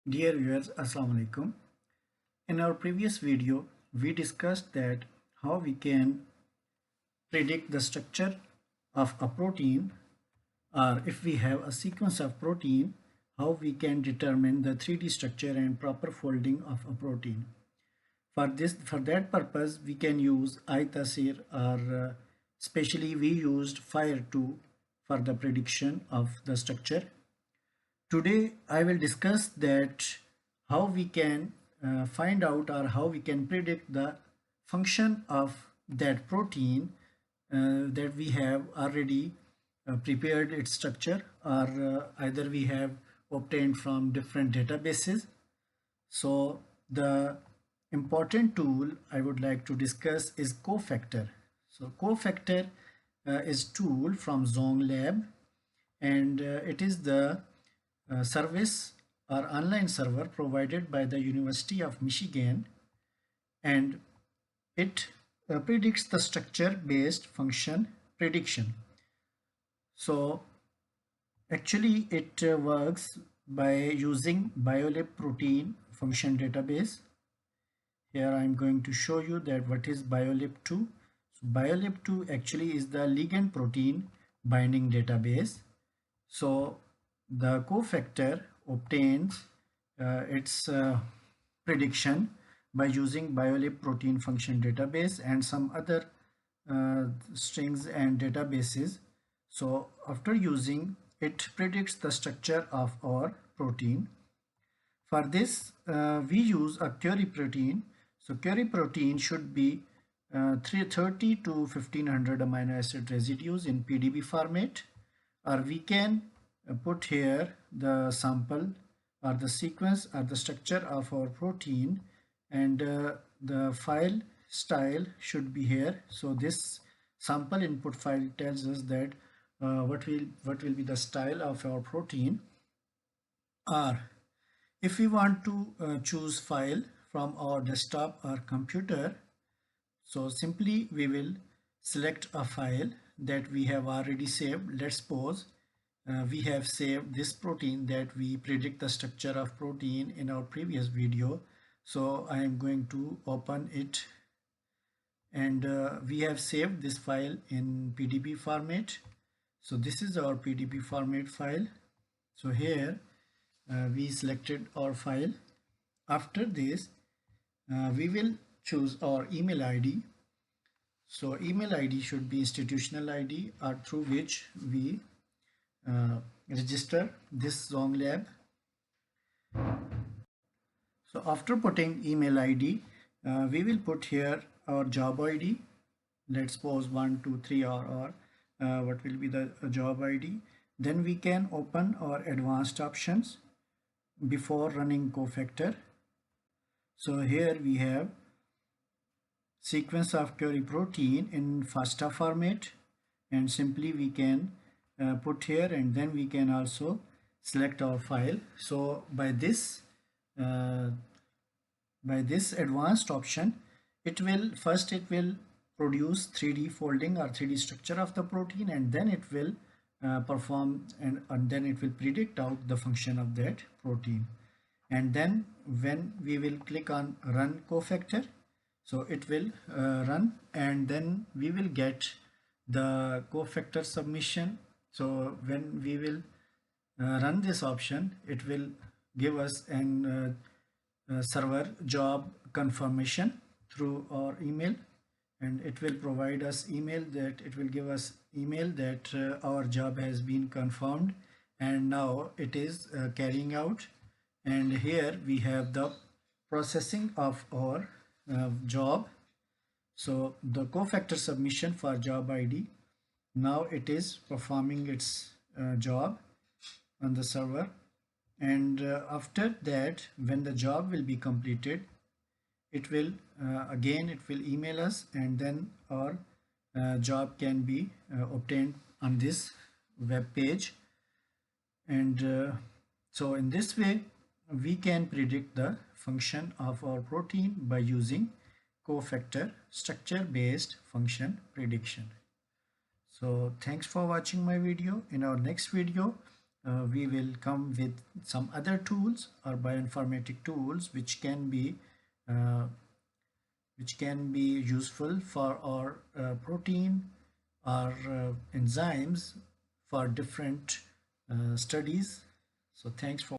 Dear viewers, Assalamu alaikum. In our previous video, we discussed that how we can predict the structure of a protein, or if we have a sequence of protein, how we can determine the 3D structure and proper folding of a protein. For that purpose, we can use iTasir, or especially we used Fire2 for the prediction of the structure. Today I will discuss that how we can find out or how we can predict the function of that protein that we have already prepared its structure, or either we have obtained from different databases. So the important tool I would like to discuss is Cofactor. So Cofactor is tool from Zhong Lab, and it is the service or online server provided by the University of Michigan, and it predicts the structure based function prediction. So actually it works by using BioLab protein function database. Here I am going to show you that what is BioLab 2. So BioLab 2 actually is the ligand protein binding database. So the cofactor obtains its prediction by using BioLab protein function database and some other strings and databases. So after using it predicts the structure of our protein. For this we use a query protein. So query protein should be 330 to 1500 amino acid residues in PDB format, or we can put here the sample or the sequence or the structure of our protein, and the file style should be here. So this sample input file tells us that what will be the style of our protein. Or if we want to choose file from our desktop or computer, so simply we will select a file that we have already saved. Let's suppose we have saved this protein that we predict the structure of protein in our previous video. So I am going to open it, and we have saved this file in PDB format. So this is our PDB format file. So here we selected our file. After this we will choose our email ID. So email ID should be institutional ID, or through which we register this Zhong Lab. So after putting email ID, we will put here our job ID. Let's suppose 1, 2, 3, or what will be the job ID. Then we can open our advanced options before running Cofactor. So here we have sequence of query protein in FASTA format, and simply we can put here, and then we can also select our file. So by this advanced option, it will produce 3D folding or 3D structure of the protein, and then it will perform and then it will predict out the function of that protein. And then when we will click on run Cofactor, so it will run, and then we will get the Cofactor submission. So when we will run this option, it will give us an server job confirmation through our email, and it will provide us email that it will give us email that our job has been confirmed, and now it is carrying out. And here we have the processing of our job. So the cofactor submission for job ID, now it is performing its job on the server, and after that when the job will be completed, it will again it will email us, and then our job can be obtained on this web page. And so in this way we can predict the function of our protein by using cofactor structure based function prediction. So thanks for watching my video. In our next video we will come with some other tools or bioinformatic tools uh, which can be useful for our protein or enzymes for different studies. So thanks for